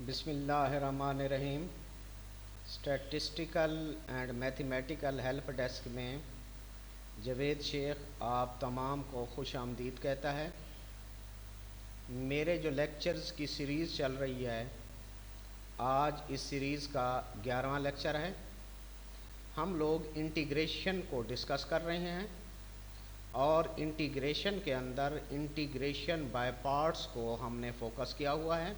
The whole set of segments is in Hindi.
बिस्मिल्लाहिर्रहमानिर्रहीम। Statistical and mathematical help desk में जवेद शेख आप तमाम को खुश आमदीद कहता है। मेरे जो लेक्चर्स की सीरीज़ चल रही है, आज इस सीरीज़ का 11वां लेक्चर है। हम लोग इंटीग्रेशन को डिस्कस कर रहे हैं और इंटीग्रेशन के अंदर इंटीग्रेशन बाय पार्ट्स को हमने फोकस किया हुआ है।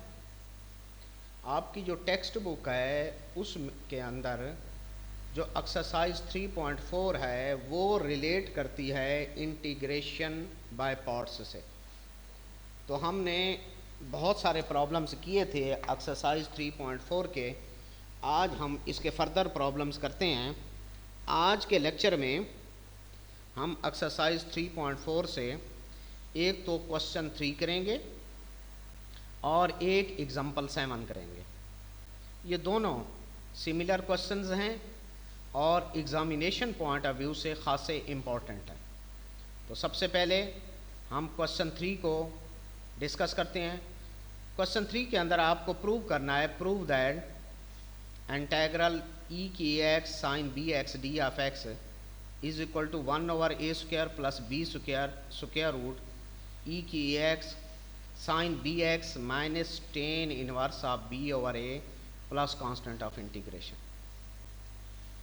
आपकी जो टेक्स्ट बुक है उसके अंदर जो एक्सरसाइज 3.4 है वो रिलेट करती है इंटीग्रेशन बाय पार्ट्स से। तो हमने बहुत सारे प्रॉब्लम्स किए थे एक्सरसाइज 3.4 के। आज हम इसके फर्दर प्रॉब्लम्स करते हैं। आज के लेक्चर में हम एक्सरसाइज 3.4 से एक तो क्वेश्चन 3 करेंगे और एक एग्जाम्पल 7 करेंगे। ये दोनों सिमिलर क्वेश्चंस हैं और एग्ज़ामिनेशन पॉइंट ऑफ व्यू से ख़ासे इम्पॉर्टेंट है। तो सबसे पहले हम क्वेश्चन 3 को डिस्कस करते हैं। क्वेश्चन 3 के अंदर आपको प्रूव करना है, प्रूव दैट इंटीग्रल ई की x sine B x D of x is equal to 1/a² plus b square root e की x sine B x minus tan inverse of b/a plus constant of integration.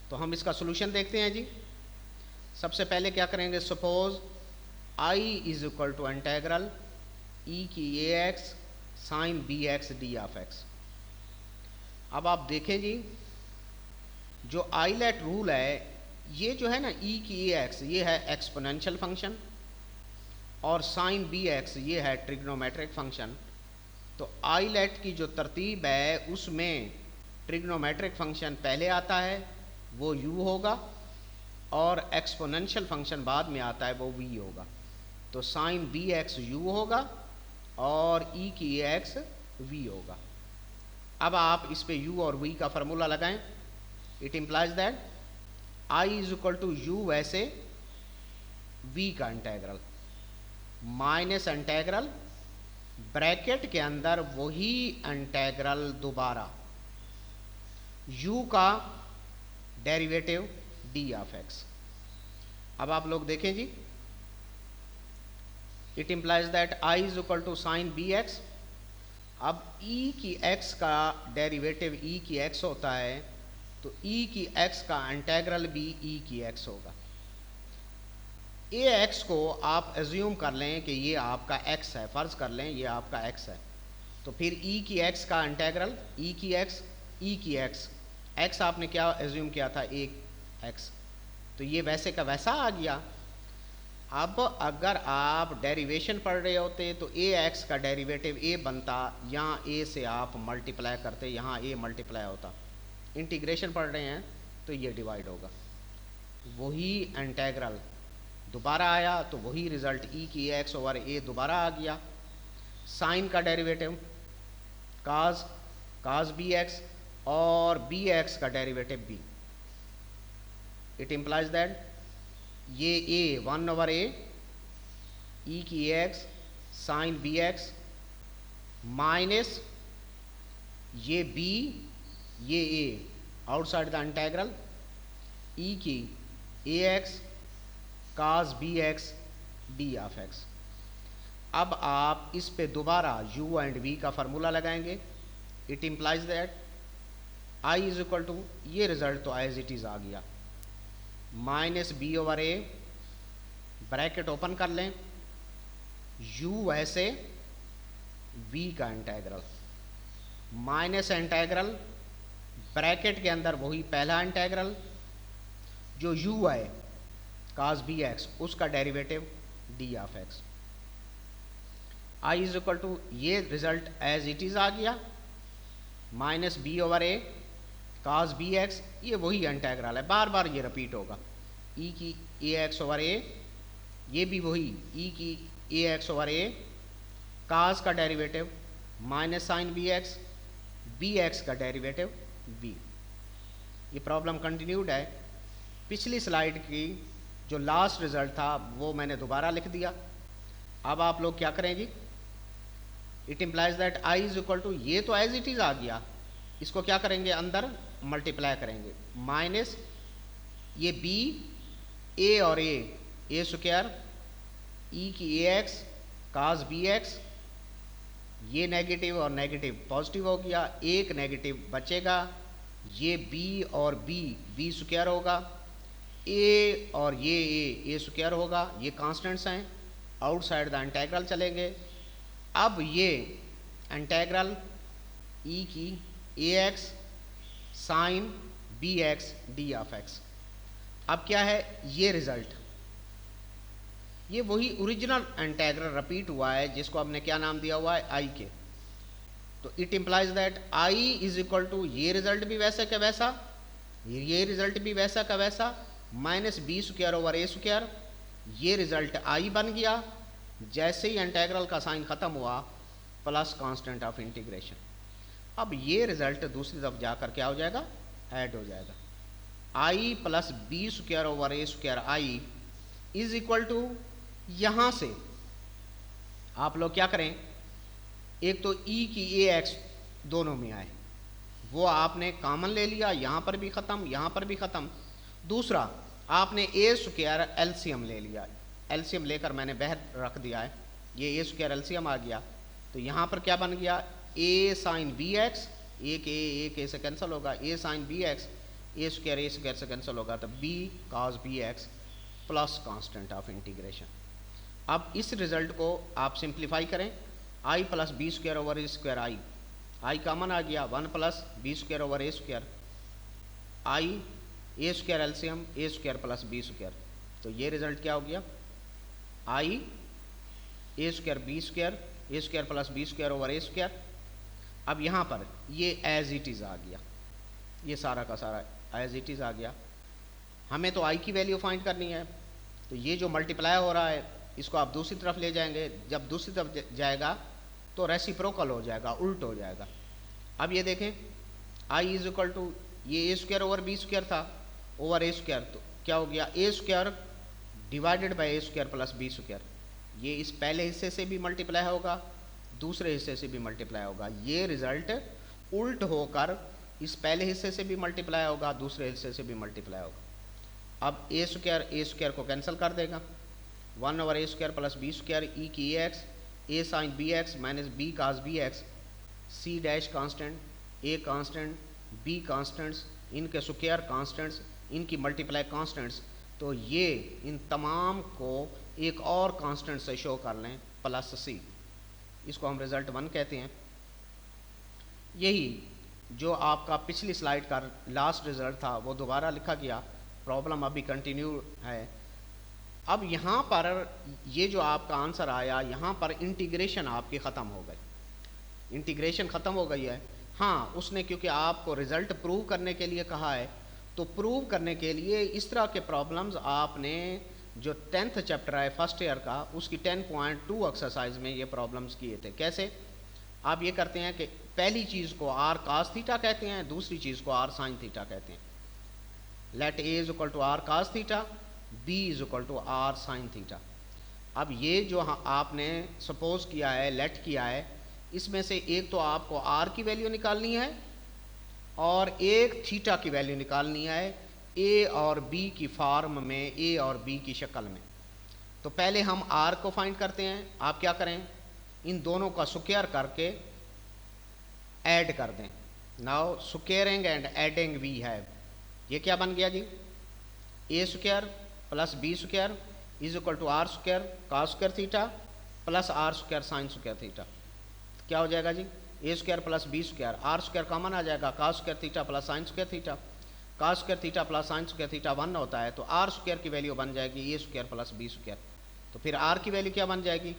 तो हम इसका सोल्यूशन देखते हैं जी। सबसे पहले क्या करेंगे, suppose i is equal to integral e की x sine B x D of x. अब आप देखें जी, जो आइलेट रूल है, ये जो है ना ई की एक्स, ये है एक्सपोनेंशियल फंक्शन और साइन बी एक्स ये है ट्रिग्नोमेट्रिक फंक्शन। तो आइलेट की जो तरतीब है उसमें ट्रिग्नोमेट्रिक फंक्शन पहले आता है, वो u होगा, और एक्सपोनेंशियल फंक्शन बाद में आता है, वो v होगा। तो साइन बी एक्स u होगा और e की x v होगा। अब आप इस पे u और v का फार्मूला लगाएं। It implies that i is equal to u वैसे v का इंटीग्रल माइनस इंटीग्रल ब्रैकेट के अंदर वही इंटीग्रल दोबारा u का डेरिवेटिव d ऑफ x। अब आप लोग देखें जी, it implies that i is equal to sine B x. अब e की x का डेरिवेटिव e की x होता है, तो e की x का इंटीग्रल भी e की x होगा। ax को आप एज्यूम कर लें कि ये आपका x है, फ़र्ज़ कर लें ये आपका x है। तो फिर e की x का इंटीग्रल e की x आपने क्या एज्यूम किया था, एक x, तो ये वैसे का वैसा आ गया। अब अगर आप डेरिवेशन पढ़ रहे होते तो ax का डेरिवेटिव a बनता, यहाँ a से आप मल्टीप्लाई करते, यहाँ a मल्टीप्लाई होता। इंटीग्रेशन पढ़ रहे हैं तो ये डिवाइड होगा। वही इंटीग्रल दोबारा आया तो वही रिज़ल्ट e की x ओवर a दोबारा आ गया। साइन का डेरिवेटिव काज बी एक्स और बी एक्स का derivative b। It implies that ये a 1/a e की x sine B x minus ये b ये a outside the integral e की ax cos B x D of x. अब आप इस पे दोबारा u एंड v का फार्मूला लगाएंगे। It implies that i is equal to, ये रिजल्ट तो एज इट इज़ आ गया, माइनस b/a ब्रैकेट ओपन कर लें, u ऐसे v का इंटीग्रल माइनस इंटीग्रल ब्रैकेट के अंदर वही पहला इंटीग्रल जो u है काज बी एक्स, उसका derivative d of x। i is equal to, ये रिजल्ट एज इट इज़ आ गया, माइनस b/a काज बी एक्स, ये वही इंटीग्रल है, बार बार ये रिपीट होगा। e की ax ओवर a, ये भी वही e की ax ओवर a, काज का derivative minus sine B x का डेरिवेटिव b। ये प्रॉब्लम कंटिन्यूड है। पिछली स्लाइड की जो लास्ट रिज़ल्ट था वो मैंने दोबारा लिख दिया। अब आप लोग क्या करें जी, it implies that I is equal to, ये तो एज इट इज आ गया, इसको क्या करेंगे अंदर मल्टीप्लाई करेंगे, माइनस ये बी ए और ए स्क्वायर ई की a x cos B x, ये नेगेटिव और नेगेटिव पॉजिटिव हो गया, एक नेगेटिव बचेगा, ये बी और बी स्क्वायर होगा, ए और ये स्क्वायर होगा, ये कांस्टेंट्स हैं, आउटसाइड द इंटेग्रल चलेंगे। अब ये इंटेग्रल ई की a x sine B x D of x, अब क्या है ये रिजल्ट, ये वही ओरिजिनल इंटेग्रल रिपीट हुआ है जिसको हमने क्या नाम दिया हुआ है आई के। तो it implies that I is equal to, ये रिजल्ट भी वैसा का वैसा, ये रिजल्ट भी वैसा का वैसा, माइनस बी स्क्वायर ओवर ए स्क्वायर, ये रिजल्ट आई बन गया, जैसे ही इंटेग्रल का साइन खत्म हुआ प्लस कांस्टेंट ऑफ इंटीग्रेशन। अब ये रिजल्ट दूसरी तरफ जाकर क्या हो जाएगा, ऐड हो जाएगा, I plus B square over A square I is equal to, यहां से आप लोग क्या करें, एक तो ई की ए एक्स दोनों में आए, वो आपने कॉमन ले लिया, यहां पर भी खत्म यहां पर भी खत्म। दूसरा आपने ए स्क्वायर एलसीएम ले लिया, एलसीएम लेकर मैंने बाहर रख दिया है, ये ए स्क्वायर एलसीएम आ गया, तो यहां पर क्या बन गया, ए साइन बी एक्स, एक ए से कैंसिल होगा, A sine B X, A square से कैंसिल होगा, तो B cos B x plus constant of integration. अब इस रिजल्ट को आप सिंप्लीफाई करें, I plus B square over A square I common आ गया, 1 plus B square over A square, I A square LCM A square plus B square, तो ये रिजल्ट क्या हो गया, I A square B square A square plus B square over A square. अब यहाँ पर ये एज इट इज़ आ गया, ये सारा का सारा एज इट इज़ आ गया। हमें तो आई की वैल्यू फाइंड करनी है, तो ये जो मल्टीप्लाई हो रहा है इसको आप दूसरी तरफ ले जाएंगे, जब दूसरी तरफ जाएगा तो रेसिप्रोकल हो जाएगा, उल्ट हो जाएगा। अब ये देखें आई इज इक्वल टू, ये a square over b square था ओवर ए स्क्वायर, तो क्या हो गया a square divided by a square plus B square, ये इस पहले हिस्से से भी मल्टीप्लाई होगा, दूसरे हिस्से से भी मल्टीप्लाई होगा, ये रिजल्ट उल्ट होकर इस पहले हिस्से से भी मल्टीप्लाई होगा, दूसरे हिस्से से भी मल्टीप्लाई होगा। अब ए स्क्वायर को कैंसिल कर देगा, 1 ओवर ए square plus B square e की a x a sine B x minus b cos b x, C dash constant, a constant, b constants, इनके स्क्वायर कांस्टेंट्स, इनकी मल्टीप्लाई कांस्टेंट्स, तो ये इन तमाम को एक और कांस्टेंट से शो कर लें प्लस सी, इसको हम रिजल्ट 1 कहते हैं। यही जो आपका पिछली स्लाइड का लास्ट रिजल्ट था वो दोबारा लिखा गया, प्रॉब्लम अभी कंटिन्यू है। अब यहाँ पर ये जो आपका आंसर आया, यहाँ पर इंटीग्रेशन आपकी ख़त्म हो गई, इंटीग्रेशन ख़त्म हो गई है। हाँ, उसने क्योंकि आपको रिज़ल्ट प्रूव करने के लिए कहा है, तो प्रूव करने के लिए इस तरह के प्रॉब्लम्स आपने जो 10th चैप्टर है फर्स्ट ईयर का, उसकी 10.2 एक्सरसाइज में ये प्रॉब्लम्स किए थे। कैसे आप ये करते हैं कि पहली चीज़ को आर कास थीटा कहते हैं, दूसरी चीज़ को आर साइन थीटा कहते हैं। Let A is equal to R cos theta, B is equal to R sine theta. अब ये जो आपने सपोज किया है, लेट किया है, इसमें से एक तो आपको आर की वैल्यू निकालनी है और एक थीटा की वैल्यू निकालनी है, ए और बी की फॉर्म में, ए और बी की शक्ल में। तो पहले हम आर को फाइंड करते हैं। आप क्या करें, इन दोनों का स्क्वायर करके ऐड कर दें। Now squaring and adding we have, ये क्या बन गया जी, a square plus B square is equal to r square cos square theta plus r square sine square theta. क्या हो जाएगा जी, a square plus B square, r square common आ जाएगा, cos square theta plus sine square theta, cos square theta plus sine square theta 1 होता है, तो आर स्क्वायर की वैल्यू बन जाएगी ए स्क्वायर प्लस बी स्क्वायर। तो फिर आर की वैल्यू क्या बन जाएगी,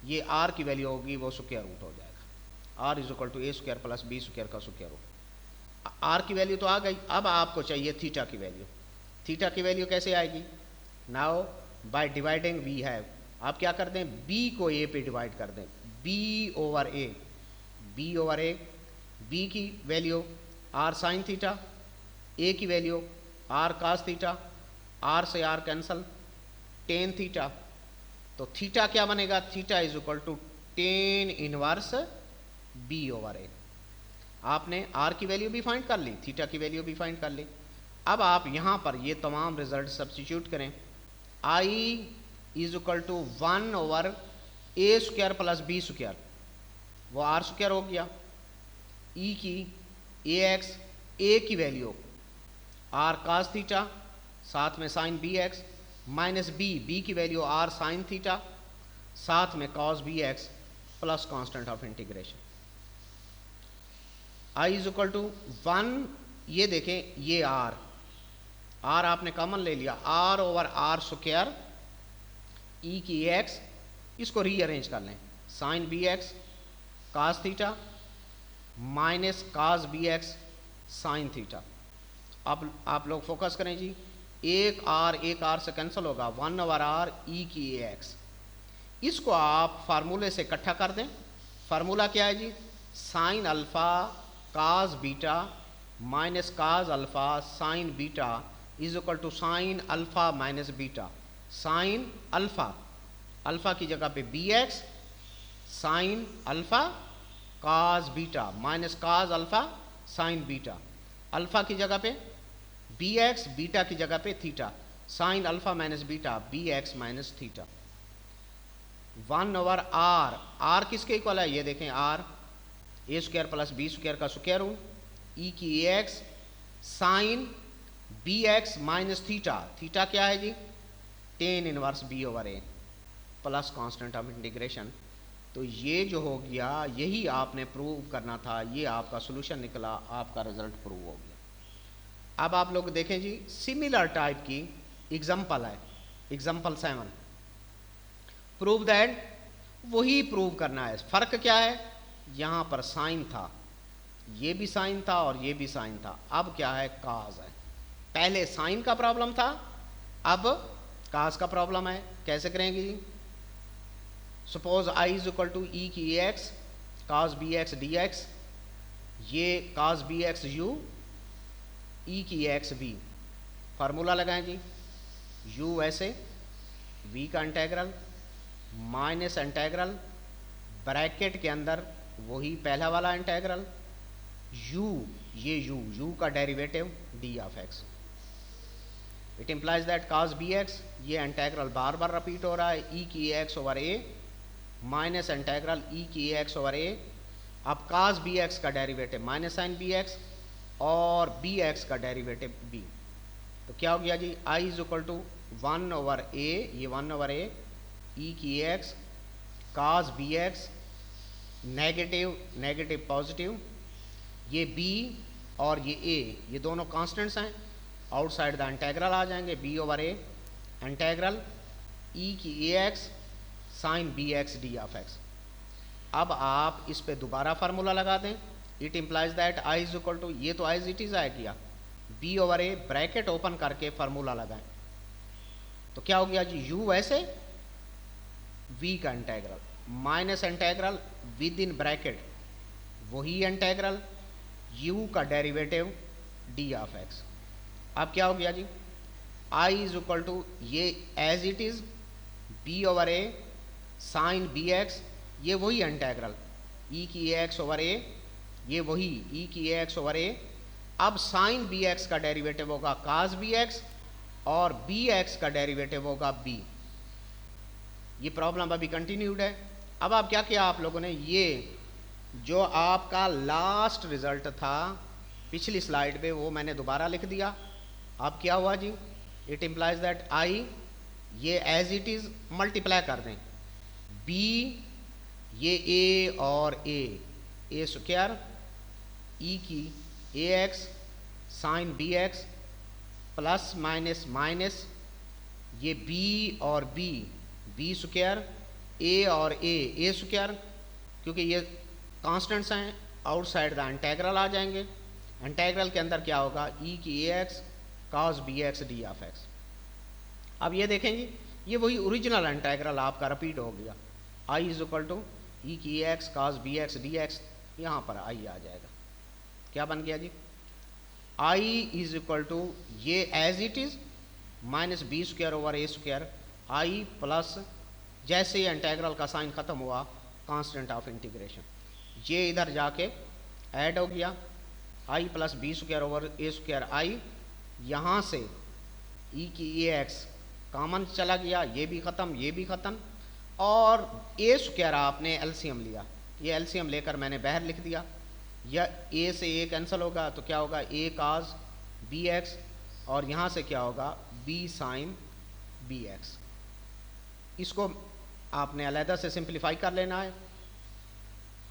ये आर की वैल्यू होगी वो स्क्वायर रूट हो जाएगा, r is equal to a square plus B square का स्क्वायर रूट। आर की वैल्यू तो आ गई, अब आपको चाहिए थीटा की वैल्यू। थीटा की वैल्यू कैसे आएगी, now by dividing we have, आप क्या कर दें, बी को ए पे डिवाइड कर दें, b over a, b over a, b की value r sine theta, a की value r cos theta, r से आर कैंसल, टेन थीटा। तो थीटा क्या बनेगा, theta is equal to tan inverse b over a. आपने आर की वैल्यू भी फाइंड कर ली, थीटा की वैल्यू भी फाइंड कर ली। अब आप यहाँ पर ये तमाम रिजल्ट सब्स्टिट्यूट करें। I is equal to 1 over A square plus B square, वो आर स्क्वायर हो गया। ई की ए एक्स, ए की वैल्यू आर कास थीटा, साथ में sine B x, minus b, b की वैल्यू आर साइन थीटा, साथ में cos B x plus constant of integration. I is equal to 1, ये देखें ये आर आपने कॉमन ले लिया, r over r square e की एक्स, इसको रीअरेंज कर लें, sine B x cos theta minus cos b x sine theta. अब आप लोग फोकस करें जी, एक आर से कैंसिल होगा, 1 ओवर आर ई की ए एक्स। इसको आप फार्मूले से इकट्ठा कर दें। फार्मूला क्या है जी, sine alpha cos beta minus cos alpha sine beta is equal to sine alpha minus beta. Sine alpha, alpha की जगह पे b x, sine alpha cos beta minus cos alpha sine beta, alpha की जगह पे बी एक्स, बीटा की जगह पे theta, sine alpha minus beta b x minus theta. 1 over r, r किसके इक्वल है, ये देखें r a square plus B square का स्क्वायर रूट, ई की a x sine B x minus theta, theta क्या है जी, tan inverse b over a plus constant of integration. तो ये जो हो गया, यही आपने प्रूव करना था, ये आपका सोल्यूशन निकला, आपका रिजल्ट प्रूव हो गया। अब आप लोग देखें जी, सिमिलर टाइप की एग्जाम्पल है, एग्जाम्पल 7, प्रूव दैट, वही प्रूव करना है। फर्क क्या है, यहाँ पर साइन था, ये भी साइन था और ये भी साइन था, अब क्या है काज है। पहले साइन का प्रॉब्लम था, अब काज का प्रॉब्लम है। कैसे करेंगे जी, suppose I is equal to e की a x cos B x d x, ये cos B x u, e की एक्स बी। फार्मूला लगाएं जी, यू ऐसे, वी का इंटेग्रल माइनस इंटेग्रल ब्रैकेट के अंदर वही पहला वाला इंटेग्रल, यू, ये यू का derivative d of x. It implies that cos B x, ये इंटेग्रल बार बार रिपीट हो रहा है, ई की x over a minus integral e की एक्स ओवर ए। अब काज बी एक्स का derivative minus sine B x और बी एक्स का डेरिवेटिव बी। तो क्या हो गया जी, I is equal to 1 over a, ये 1 ओवर ए ई की x cos B x negative negative positive, ये बी और ये ए, ये दोनों कांस्टेंट्स हैं, आउटसाइड द इंटेग्रल आ जाएंगे, b over a integral e की a x sine B x D of x. अब आप इस पे दोबारा फार्मूला लगा दें, it implies that I is equal to, ये तो एज इट इज आ गया, b over a bracket open करके फार्मूला लगाएं, तो क्या हो गया जी, यू ऐसे, वी का integral minus integral within bracket वही इंटेग्रल यू का डेरिवेटिव डी ऑफ एक्स। अब क्या हो गया जी, आई इज इक्वल टू, ये as it is b over a sine B x, ये वही इंटेग्रल ई की ए एक्स ओवर ए, ये वही ई की ए एक्स ओवर ए। अब साइन बी एक्स का डेरिवेटिव होगा काज बी एक्स और बी एक्स का डेरिवेटिव होगा बी। ये प्रॉब्लम अभी कंटिन्यूड है। अब आप क्या किया आप लोगों ने, ये जो आपका लास्ट रिजल्ट था पिछली स्लाइड पे, वो मैंने दोबारा लिख दिया। अब क्या हुआ जी, इट इम्प्लाइज दैट आई, ये एज इट इज मल्टीप्लाई कर दें, बी, ये ए और ए स्क्वायर ई की a x sine B x plus minus minus, ये बी और बी स्क्वायर ए और ए स्क्वायर, क्योंकि ये कांस्टेंट्स हैं, आउटसाइड द इंटेग्रल आ जाएंगे। इंटेग्रल के अंदर क्या होगा, ई की a x cos B x D of x. अब ये देखेंगे, ये वही ओरिजिनल इंटेग्रल आपका रिपीट हो गया, I is equal to e की a x cos B x d x, यहाँ पर आई आ जाएगा। क्या बन गया जी, आई इज इक्वल टू, ये as it is minus b square over A square, I plus, जैसे ही इंटेग्रल का साइन खत्म हुआ कांस्टेंट ऑफ इंटीग्रेशन। ये इधर जाके ऐड हो गया, आई प्लस बी स्क्वायर ओवर ए स्क्वायर आई, यहाँ से ई की ए एक्स कॉमन चला गया, ये भी ख़त्म, ये भी ख़त्म, और ए स्क्वायर आपने एलसीएम लिया, ये एलसीएम लेकर मैंने बाहर लिख दिया, या ए से ए कैंसिल होगा तो क्या होगा ए काज बी एक्स, और यहाँ से क्या होगा बी साइन बी एक्स। इसको आपने अलहदा से सिंप्लीफाई कर लेना है।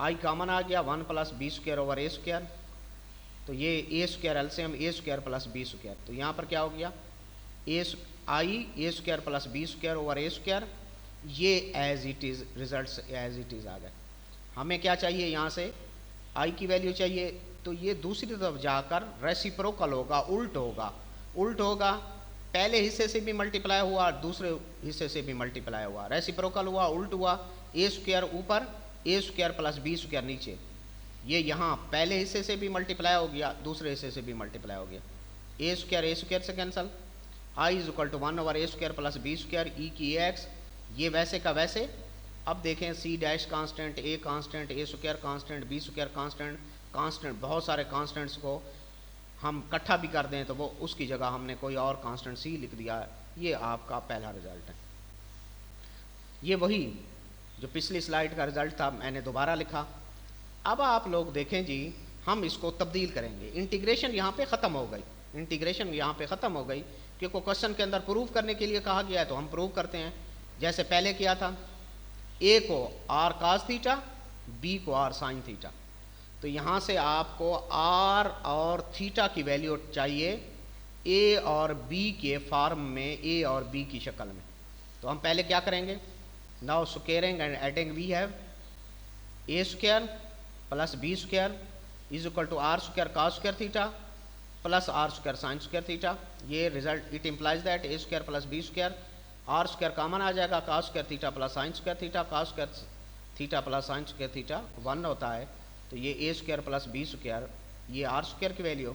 आई कॉमन आ गया, 1 प्लस बी स्क्वायर ओवर ए स्क्वायर, तो ये a square LCM A square plus B square, तो यहाँ पर क्या हो गया I A square plus B square over A square, ये as it is results as it is आ गए। हमें क्या चाहिए, यहाँ से आई की वैल्यू चाहिए, तो ये दूसरी तरफ जाकर रेसिप्रोकल होगा, उल्ट होगा, उल्ट होगा, पहले हिस्से से भी मल्टीप्लाई हुआ, दूसरे हिस्से से भी मल्टीप्लाई हुआ, रेसिप्रोकल हुआ, उल्ट हुआ, ए स्क्वायर ऊपर ए स्क्वायर प्लस बी स्क्वायर नीचे, ये यहाँ पहले हिस्से से भी मल्टीप्लाई हो गया, दूसरे हिस्से से भी मल्टीप्लाई हो गया, ए स्क्वायर से cancel, I is equal to 1 over A square plus B square e की ए एक्स, ये वैसे का वैसे। अब देखें c dash constant, a constant, a square constant, b square constant, constant बहुत सारे कांस्टेंट्स को हम इकट्ठा भी कर दें तो वो उसकी जगह हमने कोई और कांस्टेंट सी लिख दिया, ये आपका पहला रिजल्ट है। ये वही जो पिछली स्लाइड का रिजल्ट था मैंने दोबारा लिखा। अब आप लोग देखें जी, हम इसको तब्दील करेंगे, इंटीग्रेशन यहाँ पे ख़त्म हो गई, इंटीग्रेशन यहाँ पे ख़त्म हो गई, क्योंकि क्वेश्चन के अंदर प्रूव करने के लिए कहा गया है तो हम प्रूव करते हैं। जैसे पहले किया था, ए को आर कास थीटा, बी को आर साइन थीटा, तो यहाँ से आपको आर और थीटा की वैल्यू चाहिए ए और बी के फॉर्म में, ए और बी की शक्ल में। तो हम पहले क्या करेंगे, now squaring and adding, we have a square plus B square is equal to r square cos square theta plus r square sine square theta. ये result it implies that a square plus B square, r square common आ जाएगा, cos square theta plus sine square theta, cos square theta plus sine square theta 1 होता है, तो ये a square plus B square, ये आर स्क्वायर की वैल्यू,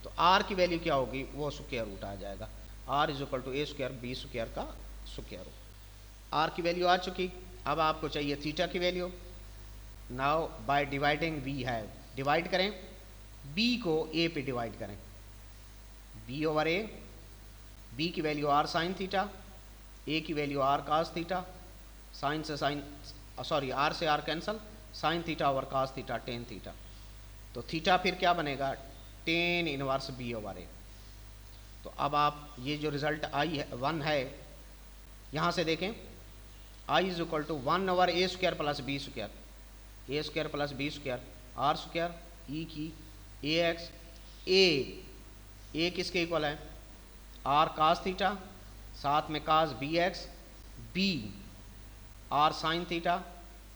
तो आर की वैल्यू क्या होगी, वो स्क्वायर रूट आ जाएगा, r is equal to a square B square का स्क्वायर रूट। आर की वैल्यू आ चुकी, अब आपको चाहिए थीटा की value. Now by dividing we have, divide करें, बी को ए पे डिवाइड करें, बी ओवर ए, बी की value r sine theta, a की value r cos theta, sine से साइन सॉरी आर से r cancel, sine theta over cos theta tan theta, तो थीटा फिर क्या बनेगा tan inverse b over a. तो अब आप ये जो रिजल्ट आई है 1 है, यहाँ से देखें I is equal to 1 over A square plus B square, A square plus B square, r square e की ए एक्स, ए किसके इक्वल है आर कास थीटा, साथ में cos b x, b r sine theta,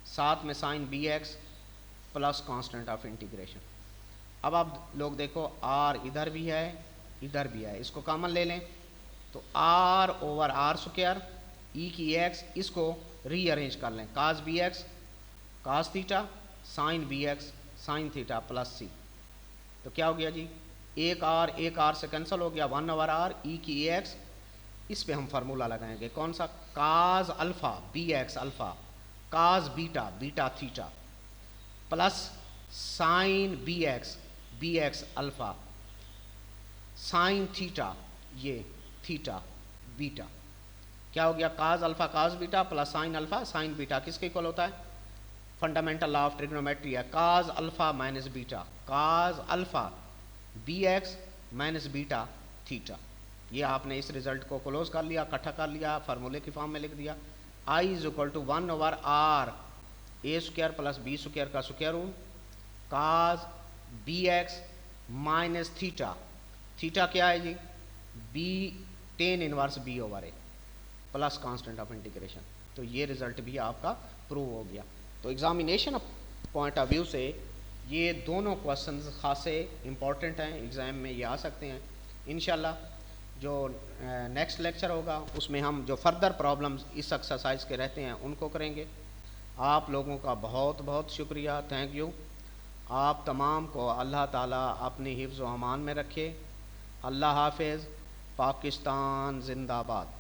साथ में sine B x plus constant of integration. अब आप लोग देखो आर इधर भी है इधर भी है, इसको कॉमन ले लें तो r over r square e की एक्स, इसको रीअरेंज कर लें, cos b x cos theta sine B x sine theta plus c, तो क्या हो गया जी एक आर से कैंसिल हो गया, 1 ओवर आर ई की ए एक्स, इस पे हम फार्मूला लगाएंगे कौन सा, cos alpha b x alpha cos beta beta theta plus sine B x alpha sine theta, ये थीटा बीटा, क्या हो गया cos alpha cos beta plus sine alpha sine beta, किसके इक्वल होता है, फंडामेंटल लॉ ऑफ ट्रिग्नोमेट्री है, cos alpha minus beta, cos alpha b x minus beta theta. ये आपने इस रिजल्ट को क्लोज कर लिया, इकट्ठा कर लिया, फार्मूले की फॉर्म में लिख दिया, I is equal to 1 over r a square plus B square का square root, cos B x minus theta, theta क्या है जी b tan inverse b over a plus constant of integration. तो ये रिजल्ट भी आपका प्रूव हो गया। तो एग्जामिनेशन पॉइंट ऑफ व्यू से ये दोनों क्वेश्चंस खासे इम्पॉर्टेंट हैं, एग्ज़ाम में ये आ सकते हैं। इंशाल्लाह जो नेक्स्ट लेक्चर होगा उसमें हम जो फर्दर प्रॉब्लम्स इस एक्सरसाइज के रहते हैं उनको करेंगे। आप लोगों का बहुत बहुत शुक्रिया, थैंक यू। आप तमाम को अल्लाह ताला अपनी हिफ्ज़ व अमान में रखे। अल्लाह हाफिज़। पाकिस्तान जिंदाबाद।